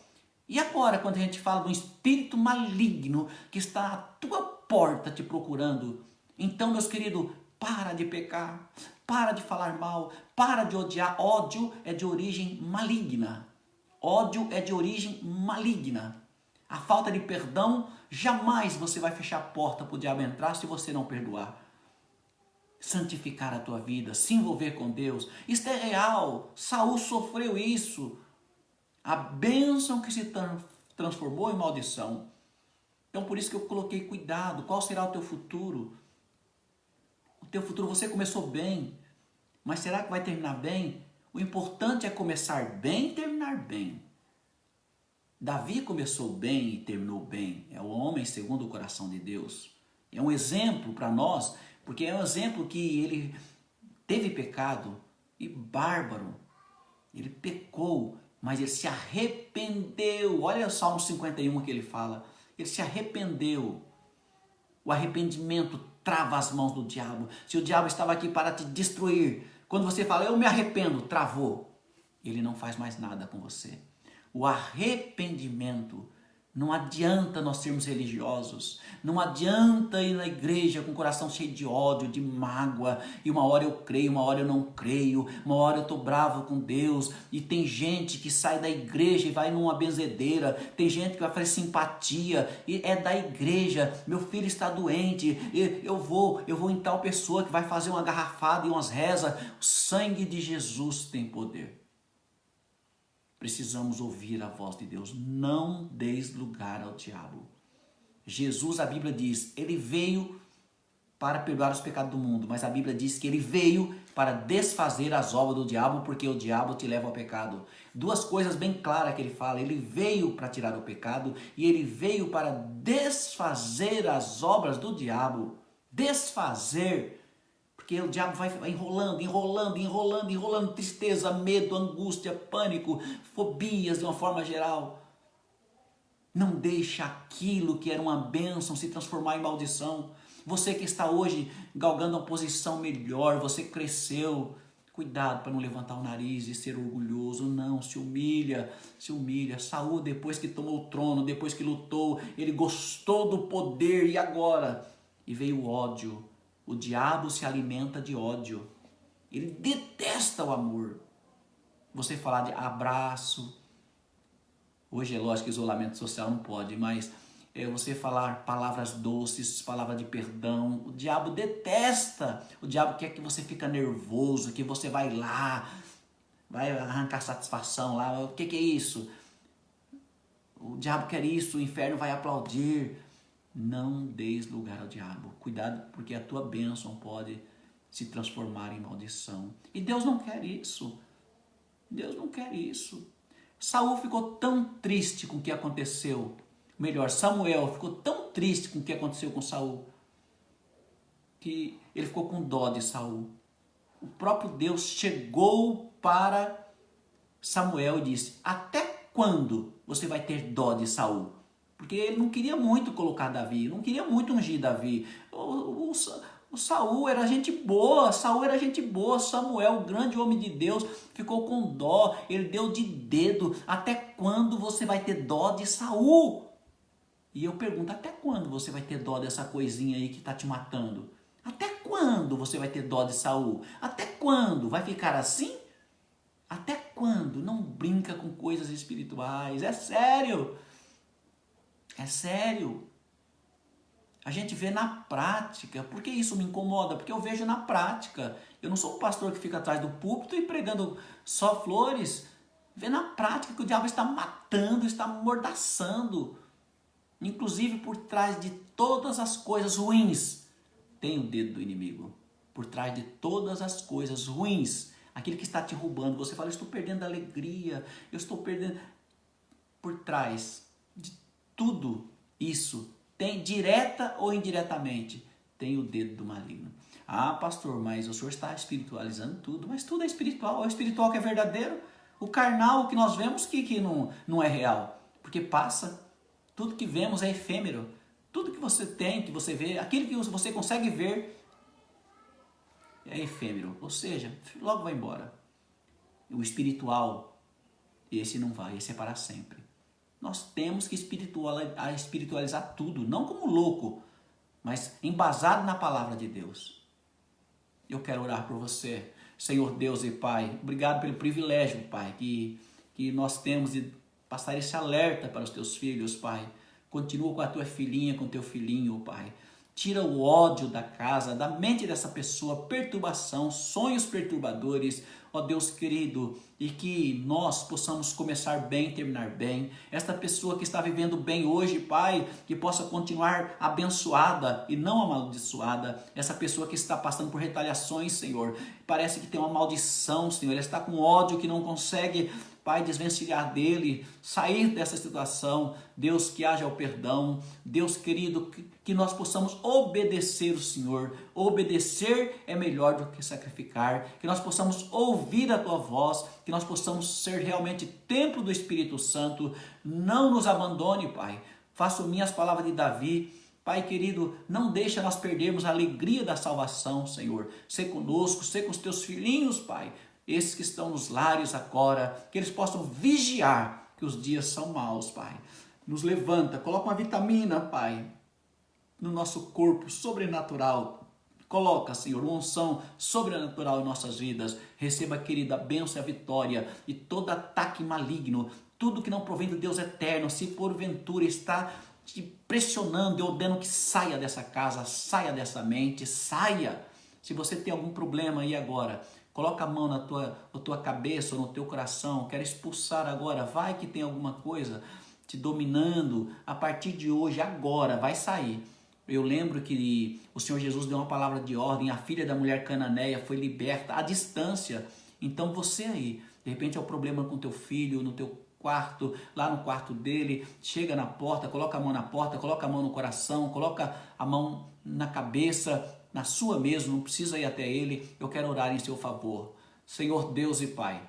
E agora, quando a gente fala de um espírito maligno que está à tua porta te procurando, então, meus queridos, para de pecar, para de falar mal, para de odiar. Ódio é de origem maligna. Ódio é de origem maligna. A falta de perdão, jamais você vai fechar a porta para o diabo entrar se você não perdoar. Santificar a tua vida, se envolver com Deus, isto é real. Saul sofreu isso. A bênção que se transformou em maldição. Então por isso que eu coloquei cuidado. Qual será o teu futuro? O teu futuro, você começou bem, mas será que vai terminar bem? O importante é começar bem e terminar bem. Davi começou bem e terminou bem. É o homem segundo o coração de Deus. É um exemplo para nós, porque é um exemplo que ele teve pecado e bárbaro. Ele pecou, mas ele se arrependeu. Olha o Salmo 51 que ele fala. Ele se arrependeu. O arrependimento trava as mãos do diabo. Se o diabo estava aqui para te destruir, quando você fala, eu me arrependo, travou. Ele não faz mais nada com você. O arrependimento, não adianta nós sermos religiosos, não adianta ir na igreja com o coração cheio de ódio, de mágoa, e uma hora eu creio, uma hora eu não creio, uma hora eu estou bravo com Deus, e tem gente que sai da igreja e vai numa benzedeira, tem gente que vai fazer simpatia, e é da igreja, meu filho está doente, eu vou em tal pessoa que vai fazer uma garrafada e umas rezas. O sangue de Jesus tem poder. Precisamos ouvir a voz de Deus. Não deis lugar ao diabo. Jesus, a Bíblia diz, ele veio para perdoar os pecados do mundo, mas a Bíblia diz que ele veio para desfazer as obras do diabo, porque o diabo te leva ao pecado. Duas coisas bem claras que ele fala. Ele veio para tirar o pecado e ele veio para desfazer as obras do diabo. Desfazer. Porque o diabo vai enrolando, tristeza, medo, angústia, pânico, fobias de uma forma geral. Não deixa aquilo que era uma bênção se transformar em maldição. Você que está hoje galgando uma posição melhor, você cresceu. Cuidado para não levantar o nariz e ser orgulhoso. Não, se humilha. Saul, depois que tomou o trono, depois que lutou, ele gostou do poder e agora? E veio o ódio. O diabo se alimenta de ódio. Ele detesta o amor. Você falar de abraço. Hoje é lógico que isolamento social não pode, mas você falar palavras doces, palavras de perdão. O diabo detesta. O diabo quer que você fique nervoso, que você vai lá, vai arrancar satisfação lá. O que é isso? O diabo quer isso, o inferno vai aplaudir. Não deis lugar ao diabo. Cuidado, porque a tua bênção pode se transformar em maldição. E Deus não quer isso. Deus não quer isso. Saul ficou tão triste com o que aconteceu. Melhor, Samuel ficou tão triste com o que aconteceu com Saul, que ele ficou com dó de Saul. O próprio Deus chegou para Samuel e disse, até quando você vai ter dó de Saul? Porque ele não queria muito colocar Davi, não queria muito ungir Davi. O Saul era gente boa, Samuel, o grande homem de Deus, ficou com dó, ele deu de dedo. Até quando você vai ter dó de Saul? E eu pergunto, até quando você vai ter dó dessa coisinha aí que está te matando? Até quando você vai ter dó de Saul? Até quando? Vai ficar assim? Até quando? Não brinca com coisas espirituais, é sério. É sério. A gente vê na prática. Por que isso me incomoda? Porque eu vejo na prática. Eu não sou um pastor que fica atrás do púlpito e pregando só flores. Vê na prática que o diabo está matando, está amordaçando. Inclusive por trás de todas as coisas ruins tem o dedo do inimigo. Por trás de todas as coisas ruins, aquele que está te roubando. Você fala, eu estou perdendo a alegria, eu estou perdendo. Por trás de tudo isso, tem direta ou indiretamente, tem o dedo do maligno. Ah, pastor, mas o senhor está espiritualizando tudo, mas tudo é espiritual. É o espiritual que é verdadeiro, o carnal que nós vemos que não é real, porque passa. Tudo que vemos é efêmero. Tudo que você tem, que você vê, aquilo que você consegue ver é efêmero, ou seja, logo vai embora. O espiritual, esse não vai, esse é para sempre. Nós temos que espiritualizar tudo, não como louco, mas embasado na palavra de Deus. Eu quero orar por você, Senhor Deus e Pai. Obrigado pelo privilégio, Pai, que nós temos de passar esse alerta para os teus filhos, Pai. Continua com a tua filhinha, com o teu filhinho, Pai. Tira o ódio da casa, da mente dessa pessoa, perturbação, sonhos perturbadores, ó Deus querido, e que nós possamos começar bem, terminar bem. Esta pessoa que está vivendo bem hoje, Pai, que possa continuar abençoada e não amaldiçoada. Essa pessoa que está passando por retaliações, Senhor, parece que tem uma maldição, Senhor, ela está com ódio que não consegue, Pai, desvencilhar dele, sair dessa situação. Deus, que haja o perdão. Deus querido, que nós possamos obedecer o Senhor. Obedecer é melhor do que sacrificar. Que nós possamos ouvir a tua voz. Que nós possamos ser realmente templo do Espírito Santo. Não nos abandone, Pai. Faço minhas palavras de Davi. Pai querido, não deixa nós perdermos a alegria da salvação, Senhor. Sê conosco, sê com os teus filhinhos, Pai. Esses que estão nos lares agora, que eles possam vigiar, que os dias são maus, Pai. Nos levanta, coloca uma vitamina, Pai, no nosso corpo, sobrenatural. Coloca, Senhor, uma unção sobrenatural em nossas vidas. Receba, querida, a bênção e a vitória. E todo ataque maligno, tudo que não provém do Deus eterno, se porventura está te pressionando, eu ordeno que saia dessa casa, saia dessa mente, saia. Se você tem algum problema aí agora, coloca a mão na tua cabeça ou no teu coração, quero expulsar agora, vai que tem alguma coisa te dominando, a partir de hoje, agora, vai sair. Eu lembro que o Senhor Jesus deu uma palavra de ordem, a filha da mulher cananeia foi liberta à distância. Então você aí, de repente é o problema com teu filho, no teu quarto, lá no quarto dele, chega na porta, coloca a mão na porta, coloca a mão no coração, coloca a mão na cabeça, na sua mesmo, não precisa ir até ele, eu quero orar em seu favor. Senhor Deus e Pai,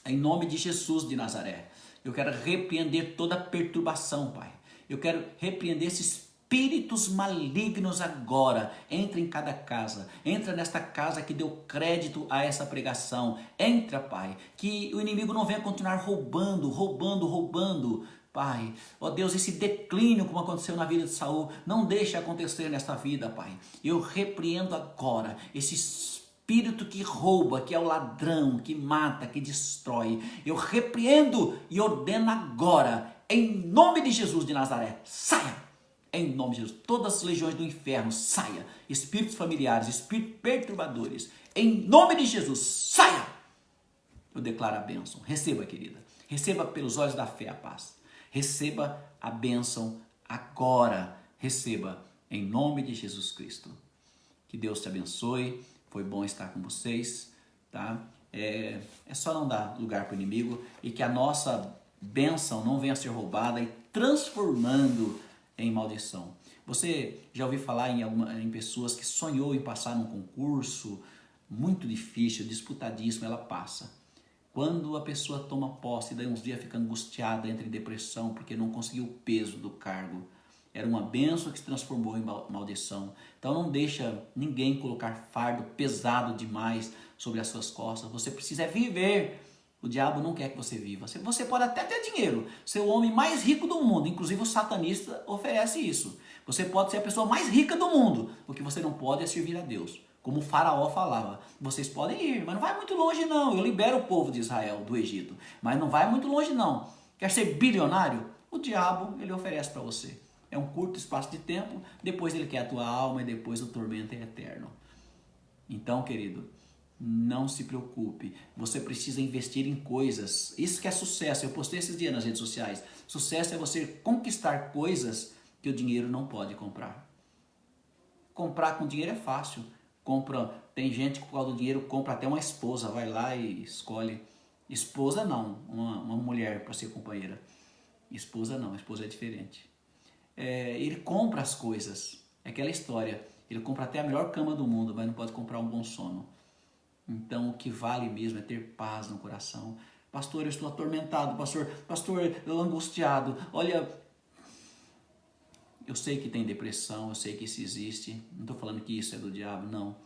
em nome de Jesus de Nazaré, eu quero repreender toda perturbação, Pai. Eu quero repreender esses espíritos malignos agora. Entra em cada casa, entra nesta casa que deu crédito a essa pregação. Entra, Pai, que o inimigo não venha continuar roubando, Pai, ó Deus, esse declínio como aconteceu na vida de Saul, não deixe acontecer nesta vida, Pai. Eu repreendo agora esse espírito que rouba, que é o ladrão, que mata, que destrói. Eu repreendo e ordeno agora, em nome de Jesus de Nazaré, saia! Em nome de Jesus, todas as legiões do inferno, saia! Espíritos familiares, espíritos perturbadores, em nome de Jesus, saia! Eu declaro a bênção. Receba, querida. Receba pelos olhos da fé a paz. Receba a bênção agora. Receba em nome de Jesus Cristo. Que Deus te abençoe. Foi bom estar com vocês, tá? É só não dar lugar para o inimigo e que a nossa bênção não venha a ser roubada e transformando em maldição. Você já ouviu falar em pessoas que sonhou em passar num concurso muito difícil, disputadíssimo, ela passa. Quando a pessoa toma posse, daí uns dias fica angustiada, entra em depressão porque não conseguiu o peso do cargo. Era uma bênção que se transformou em maldição. Então não deixa ninguém colocar fardo pesado demais sobre as suas costas. Você precisa viver. O diabo não quer que você viva. Você pode até ter dinheiro, ser o homem mais rico do mundo. Inclusive o satanista oferece isso. Você pode ser a pessoa mais rica do mundo. O que você não pode é servir a Deus. Como o faraó falava, vocês podem ir, mas não vai muito longe não. Eu libero o povo de Israel do Egito, mas não vai muito longe não. Quer ser bilionário? O diabo, ele oferece para você. É um curto espaço de tempo, depois ele quer a tua alma e depois o tormento é eterno. Então, querido, não se preocupe. Você precisa investir em coisas. Isso que é sucesso. Eu postei esses dias nas redes sociais. Sucesso é você conquistar coisas que o dinheiro não pode comprar. Comprar com dinheiro é fácil. Compra Tem gente que por causa do dinheiro compra até uma esposa, vai lá e escolhe. Esposa não, uma mulher para ser companheira. Esposa não, esposa é diferente. Ele compra as coisas, é aquela história. Ele compra até a melhor cama do mundo, mas não pode comprar um bom sono. Então o que vale mesmo é ter paz no coração. Pastor, eu estou atormentado, pastor, eu estou angustiado. Olha, eu sei que tem depressão, eu sei que isso existe. Não estou falando que isso é do diabo, não.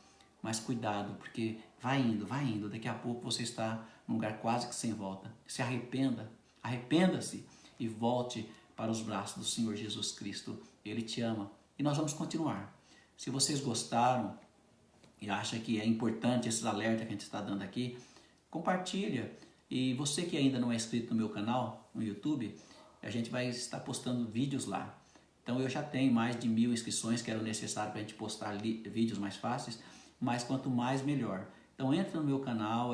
Mas cuidado, porque vai indo. Daqui a pouco você está num lugar quase que sem volta. Se arrependa, arrependa-se e volte para os braços do Senhor Jesus Cristo. Ele te ama. E nós vamos continuar. Se vocês gostaram e acham que é importante esses alertas que a gente está dando aqui, compartilha. E você que ainda não é inscrito no meu canal, no YouTube, a gente vai estar postando vídeos lá. Então eu já tenho mais de 1000 inscrições que eram necessárias para a gente postar vídeos mais fáceis, mas quanto mais melhor. Então entra no meu canal,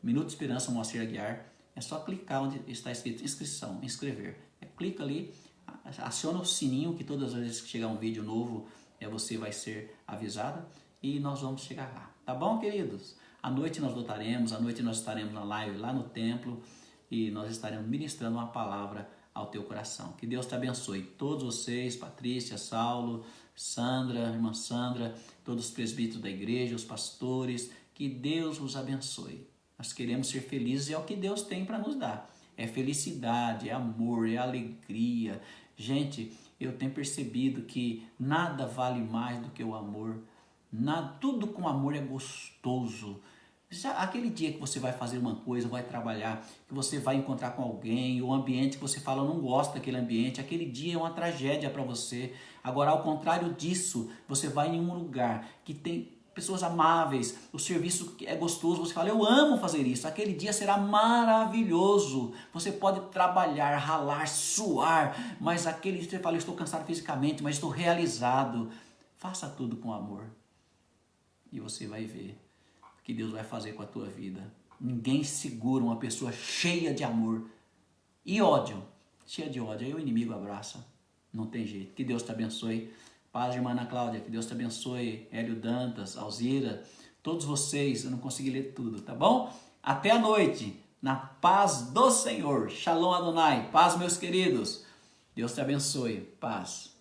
Minuto de Esperança Moacir Aguiar, é só clicar onde está escrito inscrição, inscrever. Clica ali, aciona o sininho que todas as vezes que chegar um vídeo novo, você vai ser avisada e nós vamos chegar lá. Tá bom, queridos? À noite nós lutaremos, à noite nós estaremos na live lá no templo e nós estaremos ministrando uma palavra ao teu coração. Que Deus te abençoe. Todos vocês, Patrícia, Saulo, Sandra, irmã Sandra, todos os presbíteros da igreja, os pastores, que Deus os abençoe. Nós queremos ser felizes e é o que Deus tem para nos dar. É felicidade, é amor, é alegria. Gente, eu tenho percebido que nada vale mais do que o amor. Tudo com amor é gostoso. Aquele dia que você vai fazer uma coisa, vai trabalhar, que você vai encontrar com alguém, o ambiente que você fala, eu não gosto daquele ambiente, aquele dia é uma tragédia para você. Agora, ao contrário disso, você vai em um lugar que tem pessoas amáveis, o serviço é gostoso, você fala, eu amo fazer isso, aquele dia será maravilhoso. Você pode trabalhar, ralar, suar, mas aquele dia você fala, eu estou cansado fisicamente, mas estou realizado. Faça tudo com amor e você vai ver o que Deus vai fazer com a tua vida. Ninguém segura uma pessoa cheia de amor e ódio. Cheia de ódio, aí o inimigo abraça. Não tem jeito. Que Deus te abençoe. Paz, irmã Ana Cláudia. Que Deus te abençoe. Hélio Dantas, Alzira. Todos vocês, eu não consegui ler tudo, tá bom? Até a noite. Na paz do Senhor. Shalom Adonai. Paz, meus queridos. Deus te abençoe. Paz.